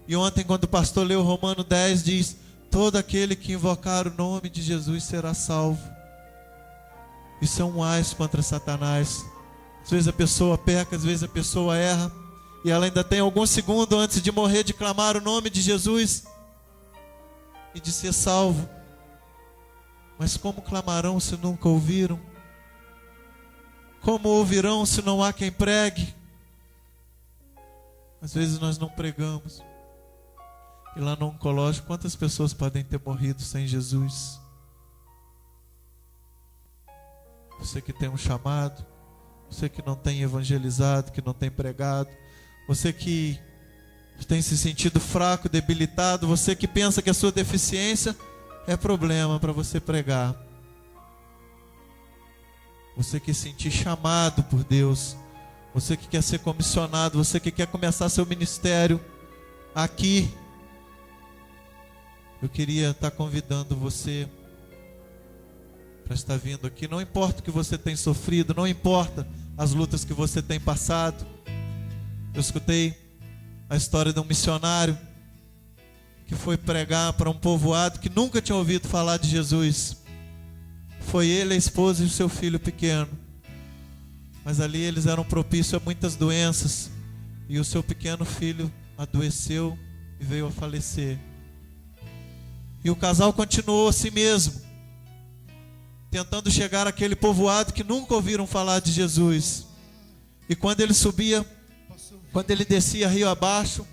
E ontem, quando o pastor leu Romano 10, diz: todo aquele que invocar o nome de Jesus será salvo. Isso é um ás contra Satanás. Às vezes a pessoa peca, às vezes a pessoa erra, e ela ainda tem alguns segundos antes de morrer de clamar o nome de Jesus e de ser salvo. Mas como clamarão se nunca ouviram? Como ouvirão se não há quem pregue? Às vezes nós não pregamos. E lá no oncológico, quantas pessoas podem ter morrido sem Jesus? Você que tem um chamado, você que não tem evangelizado, que não tem pregado, você que tem se sentido fraco, debilitado, você que pensa que a sua deficiência é problema para você pregar. Você que se sentir chamado por Deus, você que quer ser comissionado, você que quer começar seu ministério aqui, eu queria estar convidando você para estar vindo aqui. Não importa o que você tem sofrido, não importa as lutas que você tem passado. Eu escutei a história de um missionário que foi pregar para um povoado que nunca tinha ouvido falar de Jesus. Foi ele, a esposa e o seu filho pequeno. Mas ali eles eram propícios a muitas doenças. E o seu pequeno filho adoeceu e veio a falecer. E o casal continuou assim mesmo, tentando chegar àquele povoado que nunca ouviram falar de Jesus. E quando ele subia, quando ele descia rio abaixo,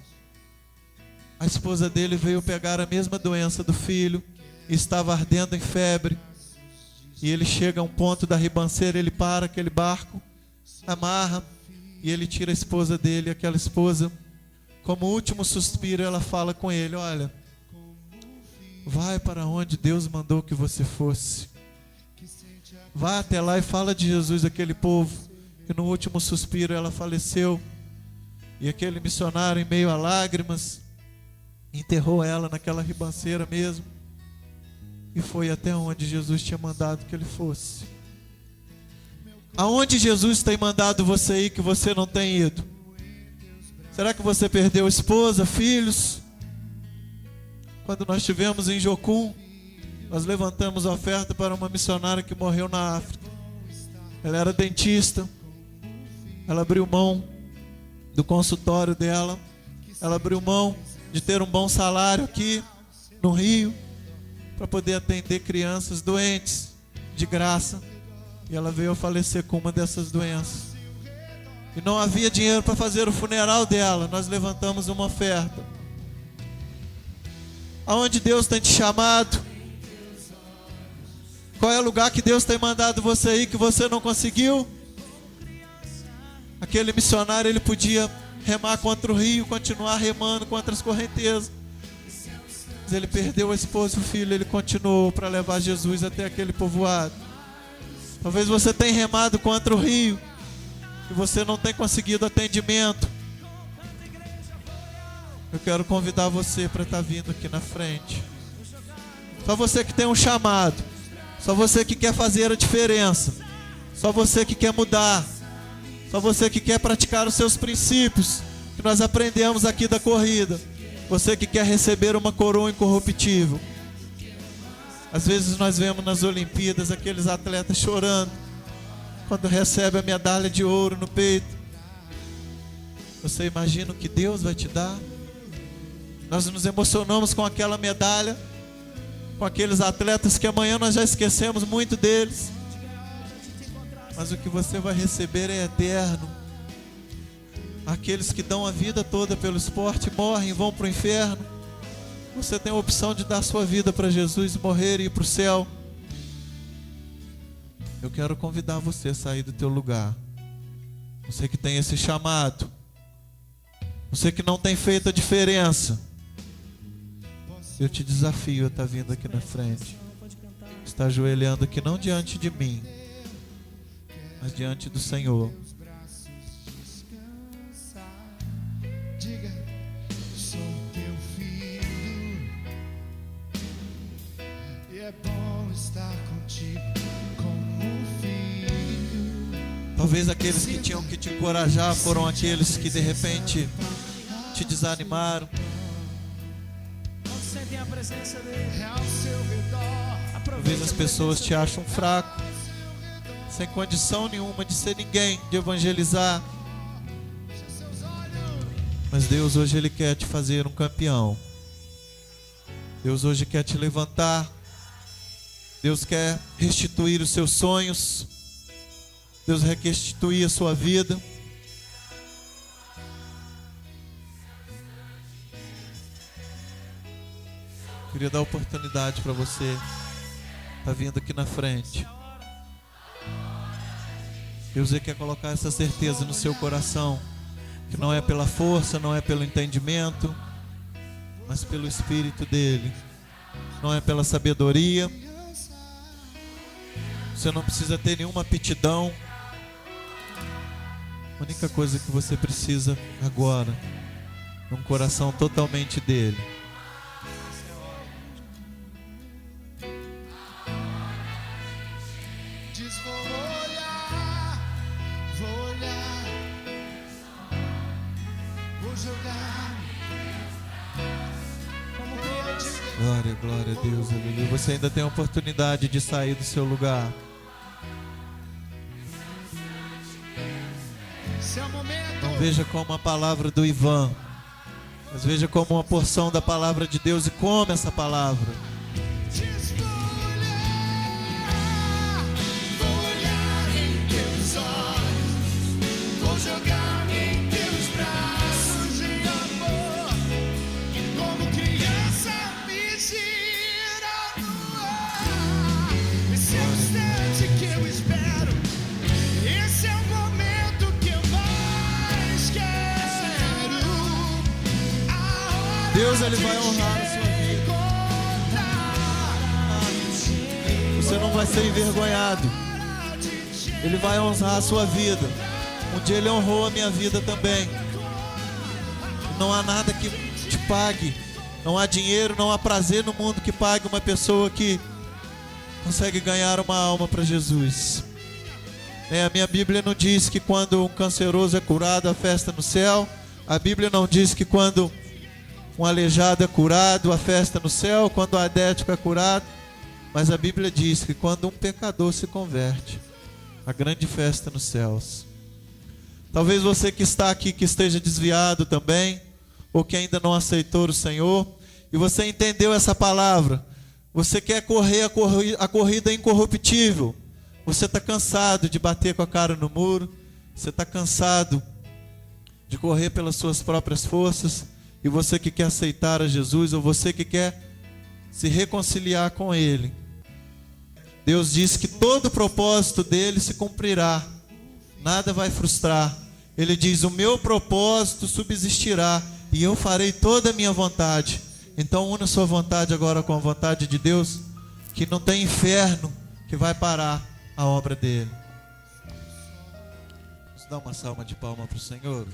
a esposa dele veio pegar a mesma doença do filho e estava ardendo em febre. E ele chega a um ponto da ribanceira, ele para aquele barco, amarra e ele tira a esposa dele. Aquela esposa, como último suspiro, ela fala com ele: olha, vai para onde Deus mandou que você fosse. Vai até lá e fala de Jesus àquele povo. E no último suspiro ela faleceu. E aquele missionário, em meio a lágrimas, enterrou ela naquela ribanceira mesmo. E foi até onde Jesus tinha mandado que ele fosse. Aonde Jesus tem mandado você ir que você não tem ido? Será que você perdeu esposa, filhos? Quando nós estivemos em Jocum, nós levantamos a oferta para uma missionária que morreu na África. Ela era dentista. Ela abriu mão do consultório dela. Ela abriu mão de ter um bom salário aqui no Rio para poder atender crianças doentes de graça. E ela veio a falecer com uma dessas doenças. E não havia dinheiro para fazer o funeral dela. Nós levantamos uma oferta. Aonde Deus tem te chamado? Qual é o lugar que Deus tem mandado você ir que você não conseguiu? Aquele missionário, ele podia remar contra o rio, continuar remando contra as correntezas. Mas ele perdeu a esposa e o filho, ele continuou para levar Jesus até aquele povoado. Talvez você tenha remado contra o rio e você não tenha conseguido atendimento. Eu quero convidar você para estar vindo aqui na frente. Só você que tem um chamado. Só você que quer fazer a diferença. Só você que quer mudar. Só você que quer praticar os seus princípios que nós aprendemos aqui da corrida. Você que quer receber uma coroa incorruptível. Às vezes nós vemos nas Olimpíadas aqueles atletas chorando quando recebe a medalha de ouro no peito. Você imagina o que Deus vai te dar? Nós nos emocionamos com aquela medalha, com aqueles atletas que amanhã nós já esquecemos muito deles. Mas o que você vai receber é eterno. Aqueles que dão a vida toda pelo esporte morrem e vão para o inferno. Você tem a opção de dar sua vida para Jesus, morrer e ir para o céu. Eu quero convidar você a sair do teu lugar. Você que tem esse chamado, você que não tem feito a diferença, eu te desafio a estar vindo aqui na frente, estar ajoelhando aqui, não diante de mim, mas diante do Senhor. Diga, sou teu filho, e é bom estar contigo como filho. Talvez aqueles que tinham que te encorajar foram aqueles que de repente te desanimaram. Sentem a presença dele. É ao seu redor. Talvez as pessoas te acham fraco, sem condição nenhuma de ser ninguém, de evangelizar. Mas Deus hoje Ele quer te fazer um campeão. Deus hoje quer te levantar. Deus quer restituir os seus sonhos. Deus quer restituir a sua vida. Queria dar oportunidade para você estar vindo aqui na frente. Deus quer colocar essa certeza no seu coração, que não é pela força, não é pelo entendimento, mas pelo Espírito dele. Não é pela sabedoria. Você não precisa ter nenhuma aptidão. A única coisa que você precisa agora é um coração totalmente dele. Diz, vou olhar, vou jogar. Como criança. Glória, glória a Deus, aleluia. Você ainda tem a oportunidade de sair do seu lugar. Esse é o momento. Não veja como a palavra do Ivan, mas veja como uma porção da palavra de Deus e come essa palavra. Diz, vou olhar em teus olhos, vou jogar-me em teus braços de amor, como criança me gira no ar. Esse é o instante que eu espero, esse é o momento que eu mais quero. A hora Deus, Ele vai honrar a sua vida. Você não vai ser envergonhado. Ele vai honrar a sua vida. Um dia Ele honrou a minha vida também. Não há nada que te pague. Não há dinheiro, não há prazer no mundo que pague uma pessoa que consegue ganhar uma alma para Jesus. A minha Bíblia não diz que quando um canceroso é curado, há festa no céu. A Bíblia não diz que quando um aleijado é curado, há festa no céu. Quando o adético é curado. Mas a Bíblia diz que quando um pecador se converte, há grande festa nos céus. Talvez você que está aqui, que esteja desviado também, ou que ainda não aceitou o Senhor, e você entendeu essa palavra. Você quer correr a corrida incorruptível. Você está cansado de bater com a cara no muro. Você está cansado de correr pelas suas próprias forças. E você que quer aceitar a Jesus, ou você que quer se reconciliar com Ele, Deus diz que todo o propósito dele se cumprirá. Nada vai frustrar. Ele diz, o meu propósito subsistirá e eu farei toda a minha vontade. Então una sua vontade agora com a vontade de Deus, que não tem inferno que vai parar a obra dele. Vamos dar uma salva de palmas para o Senhor.